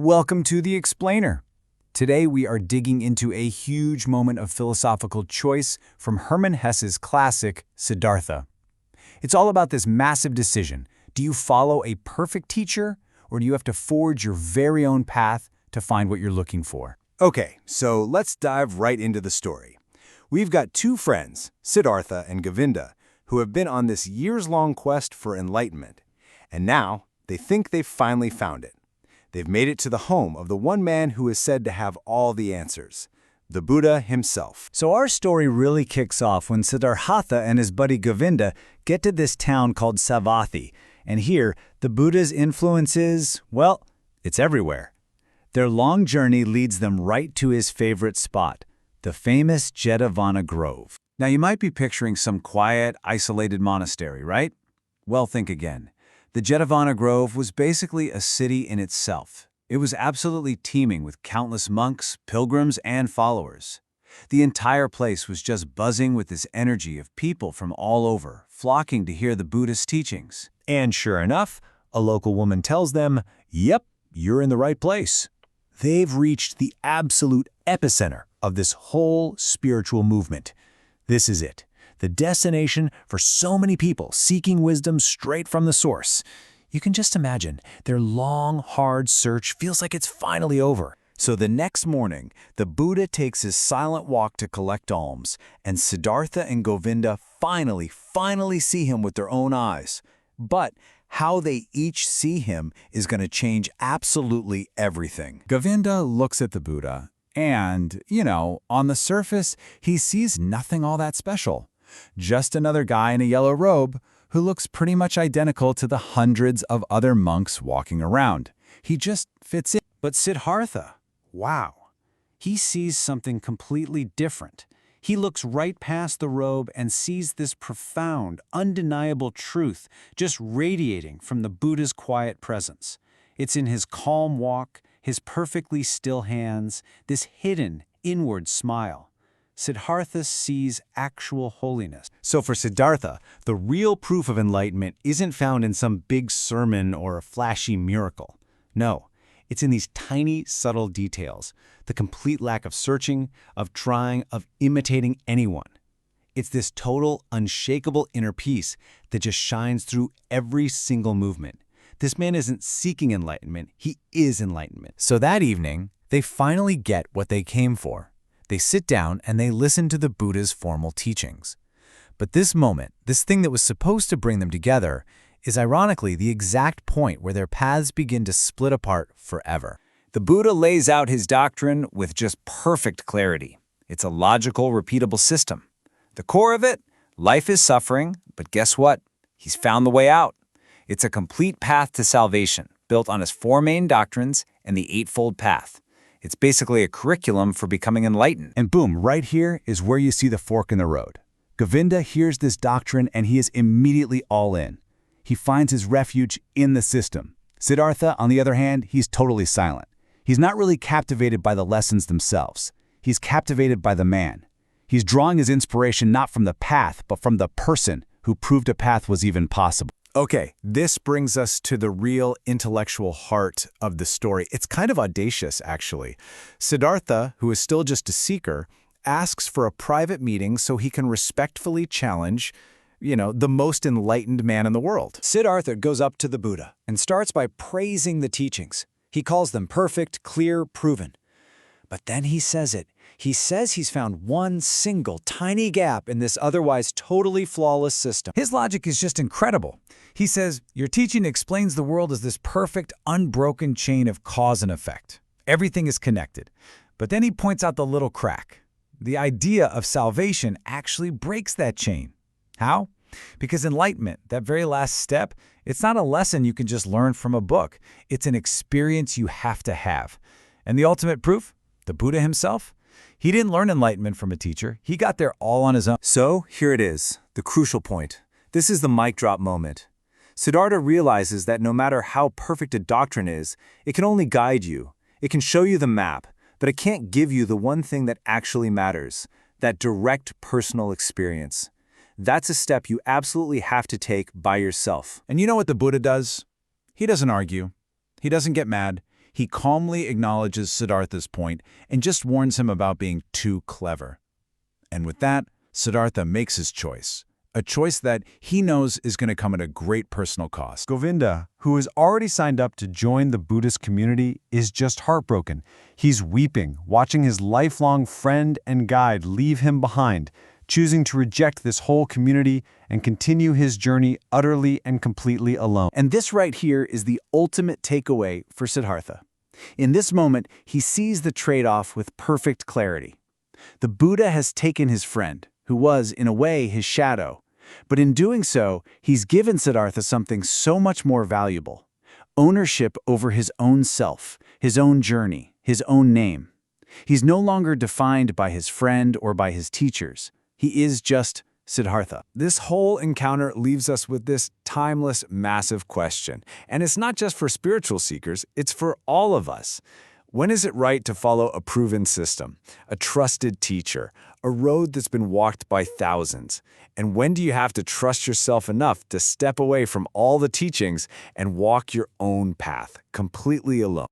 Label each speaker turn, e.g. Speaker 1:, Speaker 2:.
Speaker 1: Welcome to The Explainer. Today we are digging into a huge moment of philosophical choice from Hermann Hesse's classic, Siddhartha. It's all about this massive decision. Do you follow a perfect teacher, or do you have to forge your very own path to find what you're looking for?
Speaker 2: Okay, so let's dive right into the story. We've got two friends, Siddhartha and Govinda, who have been on this years-long quest for enlightenment. And now, they think they've finally found it. They've made it to the home of the one man who is said to have all the answers, the Buddha himself.
Speaker 1: So our story really kicks off when Siddhartha and his buddy Govinda get to this town called Savatthi. And here, the Buddha's influence is, well, it's everywhere. Their long journey leads them right to his favorite spot, the famous Jetavana Grove. Now you might be picturing some quiet, isolated monastery, right? Well, think again. The Jetavana Grove was basically a city in itself. It was absolutely teeming with countless monks, pilgrims, and followers. The entire place was just buzzing with this energy of people from all over, flocking to hear the Buddhist teachings.
Speaker 2: And sure enough, a local woman tells them, "Yep, you're in the right place." They've reached the absolute epicenter of this whole spiritual movement. This is it. The destination for so many people seeking wisdom straight from the source. You can just imagine their long, hard search feels like it's finally over. So the next morning, the Buddha takes his silent walk to collect alms, and Siddhartha and Govinda finally see him with their own eyes. But how they each see him is going to change absolutely everything.
Speaker 1: Govinda looks at the Buddha, and, on the surface, he sees nothing all that special. Just another guy in a yellow robe who looks pretty much identical to the hundreds of other monks walking around. He just fits in. But Siddhartha, wow, he sees something completely different. He looks right past the robe and sees this profound, undeniable truth just radiating from the Buddha's quiet presence. It's in his calm walk, his perfectly still hands, this hidden, inward smile. Siddhartha sees actual holiness.
Speaker 2: So for Siddhartha, the real proof of enlightenment isn't found in some big sermon or a flashy miracle. No, it's in these tiny, subtle details, the complete lack of searching, of trying, of imitating anyone. It's this total, unshakable inner peace that just shines through every single movement. This man isn't seeking enlightenment, he is enlightenment.
Speaker 1: So that evening, they finally get what they came for. They sit down and they listen to the Buddha's formal teachings. But this moment, this thing that was supposed to bring them together, is ironically the exact point where their paths begin to split apart forever. The Buddha lays out his doctrine with just perfect clarity. It's a logical, repeatable system. The core of it, life is suffering, but guess what? He's found the way out. It's a complete path to salvation, built on his four main doctrines and the Eightfold Path. It's basically a curriculum for becoming enlightened.
Speaker 2: And boom, right here is where you see the fork in the road. Govinda hears this doctrine and he is immediately all in. He finds his refuge in the system. Siddhartha, on the other hand, he's totally silent. He's not really captivated by the lessons themselves. He's captivated by the man. He's drawing his inspiration not from the path, but from the person who proved a path was even possible. Okay, this brings us to the real intellectual heart of the story. It's kind of audacious, actually. Siddhartha, who is still just a seeker, asks for a private meeting so he can respectfully challenge, the most enlightened man in the world.
Speaker 1: Siddhartha goes up to the Buddha and starts by praising the teachings. He calls them perfect, clear, proven. But then he says it. He says he's found one single tiny gap in this otherwise totally flawless system. His logic is just incredible. He says, your teaching explains the world as this perfect, unbroken chain of cause and effect. Everything is connected. But then he points out the little crack. The idea of salvation actually breaks that chain. How? Because enlightenment, that very last step, it's not a lesson you can just learn from a book. It's an experience you have to have. And the ultimate proof? The Buddha himself? He didn't learn enlightenment from a teacher. He got there all on his own.
Speaker 2: So here it is, the crucial point. This is the mic drop moment. Siddhartha realizes that no matter how perfect a doctrine is, it can only guide you. It can show you the map, but it can't give you the one thing that actually matters, that direct personal experience. That's a step you absolutely have to take by yourself.
Speaker 1: And you know what the Buddha does? He doesn't argue. He doesn't get mad.
Speaker 2: He calmly acknowledges Siddhartha's point and just warns him about being too clever. And with that, Siddhartha makes his choice. A choice that he knows is going to come at a great personal cost.
Speaker 3: Govinda, who has already signed up to join the Buddhist community, is just heartbroken. He's weeping, watching his lifelong friend and guide leave him behind, choosing to reject this whole community and continue his journey utterly and completely alone.
Speaker 2: And this right here is the ultimate takeaway for Siddhartha. In this moment, he sees the trade-off with perfect clarity. The Buddha has taken his friend, who was, in a way, his shadow. But in doing so, he's given Siddhartha something so much more valuable: ownership over his own self, his own journey, his own name. He's no longer defined by his friend or by his teachers. He is just Siddhartha.
Speaker 1: This whole encounter leaves us with this timeless, massive question. And it's not just for spiritual seekers, it's for all of us. When is it right to follow a proven system, a trusted teacher, a road that's been walked by thousands? And when do you have to trust yourself enough to step away from all the teachings and walk your own path, completely alone?